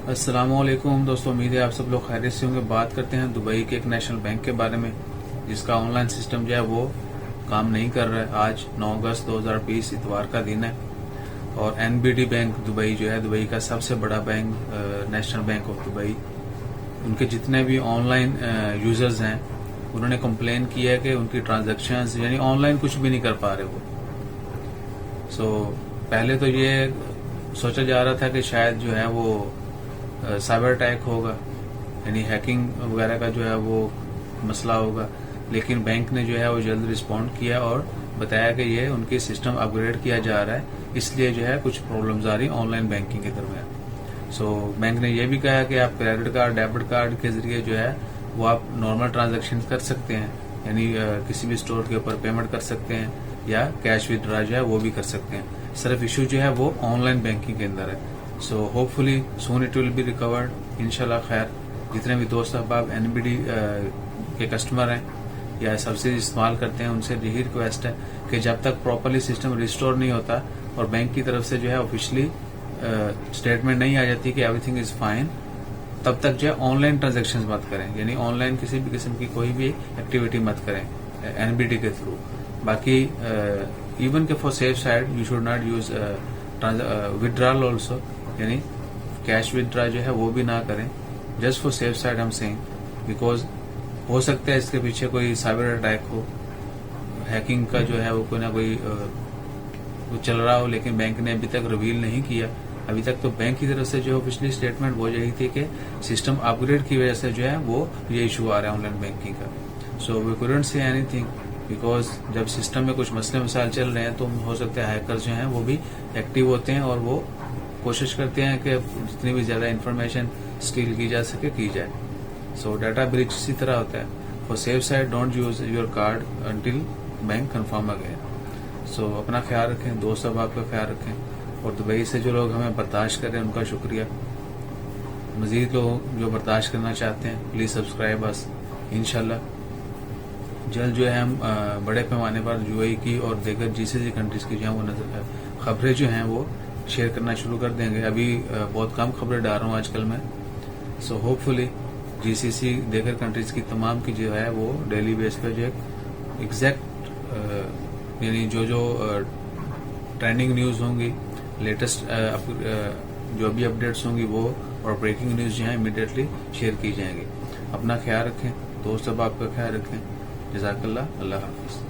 السلام علیکم دوستوں، امید ہے آپ سب لوگ خیریت سے ہوں گے۔ بات کرتے ہیں دبئی کے ایک نیشنل بینک کے بارے میں جس کا آن لائن سسٹم جو ہے وہ کام نہیں کر رہا ہے۔ آج 9 اگست 2020 اتوار کا دن ہے اور NBD بینک دبئی جو ہے دبئی کا سب سے بڑا bank, national bank of Dubai, ان کے جتنے بھی آن لائن یوزرز ہیں انہوں نے کمپلین کی ہے کہ ان کی ٹرانزیکشنز یعنی آن لائن کچھ بھی نہیں کر پا رہے وہ۔ پہلے تو یہ سوچا جا رہا تھا کہ شاید جو ہے وہ سائبر اٹیک ہوگا، یعنی ہیکنگ وغیرہ کا جو ہے وہ مسئلہ ہوگا، لیکن بینک نے جو ہے وہ جلد رسپونڈ کیا اور بتایا کہ یہ ان کی سسٹم اپ گریڈ کیا جا رہا ہے، اس لیے جو ہے کچھ پرابلمز آ رہی آن لائن بینکنگ کے درمیان۔ بینک نے یہ بھی کہا کہ آپ کریڈٹ کارڈ، ڈیبٹ کارڈ کے ذریعے جو ہے وہ آپ نارمل ٹرانزیکشن کر سکتے ہیں، یعنی کسی بھی اسٹور کے اوپر پیمنٹ کر سکتے ہیں یا کیش ودرا جو ہے وہ بھی کر سکتے ہیں۔ صرف ایشو جو ہے وہ آن لائن بینکنگ کے اندر ہے۔ Hopefully soon it will be record انشاءاللہ۔ خیر، جتنے بھی دوست احباب NBD کے کسٹمر ہیں یا سروسز استعمال کرتے ہیں ان سے یہی ریکویسٹ ہے کہ جب تک پراپرلی سسٹم ریسٹور نہیں ہوتا اور بینک کی طرف سے جو ہے آفیشلی اسٹیٹمنٹ نہیں آ جاتی کہ ایوری تھنگ از فائن، تب تک جو ہے آن لائن ٹرانزیکشن مت کریں، یعنی آن لائن کسی بھی قسم کی کوئی بھی ایکٹیویٹی مت کریں NBD کے تھرو۔ باقی ایون کہ for safe side you should not use withdrawal also, یعنی کیش ودرا جو ہے وہ بھی نہ کریں، جسٹ فار سیف سائڈ ہم سینگ، بیکاز ہو سکتا ہے اس کے پیچھے کوئی سائبر اٹیک ہو، ہیکنگ کا جو ہے وہ کوئی نہ کوئی چل رہا ہو، لیکن بینک نے ابھی تک ریویل نہیں کیا۔ ابھی تک تو بینک کی طرف سے جو پچھلی اسٹیٹمنٹ وہ یہی تھی کہ سسٹم اپ گریڈ کی وجہ سے جو ہے وہ یہ ایشو آ رہا ہے آن لائن بینکنگ کا۔ وی couldn't say anything بیکاز جب سسٹم میں کچھ مسئلے مسائل چل رہے ہیں تو ہو سکتا ہے ہیکرز جو ہیں وہ بھی ایکٹیو ہوتے ہیں اور وہ کوشش کرتے ہیں کہ جتنی بھی زیادہ انفارمیشن اسٹیل کی جا سکے کی جائے۔ ڈیٹا بریچ اسی طرح ہوتا ہے۔ For safe side don't use your card until bank confirm again. اپنا خیال رکھیں، دوست احباب کا خیال رکھیں، اور دبئی سے جو لوگ ہمیں برداشت کر رہے ہیں ان کا شکریہ۔ مزید لوگ جو برداشت کرنا چاہتے ہیں پلیز سبسکرائب اس۔ انشاءاللہ جلد جو ہے ہم بڑے پیمانے پر UAE کی اور دیگر GCC کنٹریز کی جو ہیں وہ خبریں جو ہیں وہ شیئر کرنا شروع کر دیں گے۔ ابھی بہت کم خبریں ڈال رہا ہوں آج کل میں۔ ہوپ فلی GCC دیگر کنٹریز کی تمام کی جو ہے وہ ڈیلی بیس پہ جو ایگزیکٹ یعنی جو ٹرینڈنگ نیوز ہوں گی، لیٹسٹ جو بھی اپڈیٹس ہوں گی وہ اور بریکنگ نیوز جو ہیں امیڈیٹلی شیئر کی جائیں گی۔ اپنا خیال رکھیں، دوست احباب کا خیال رکھیں۔ جزاک اللہ، اللہ حافظ۔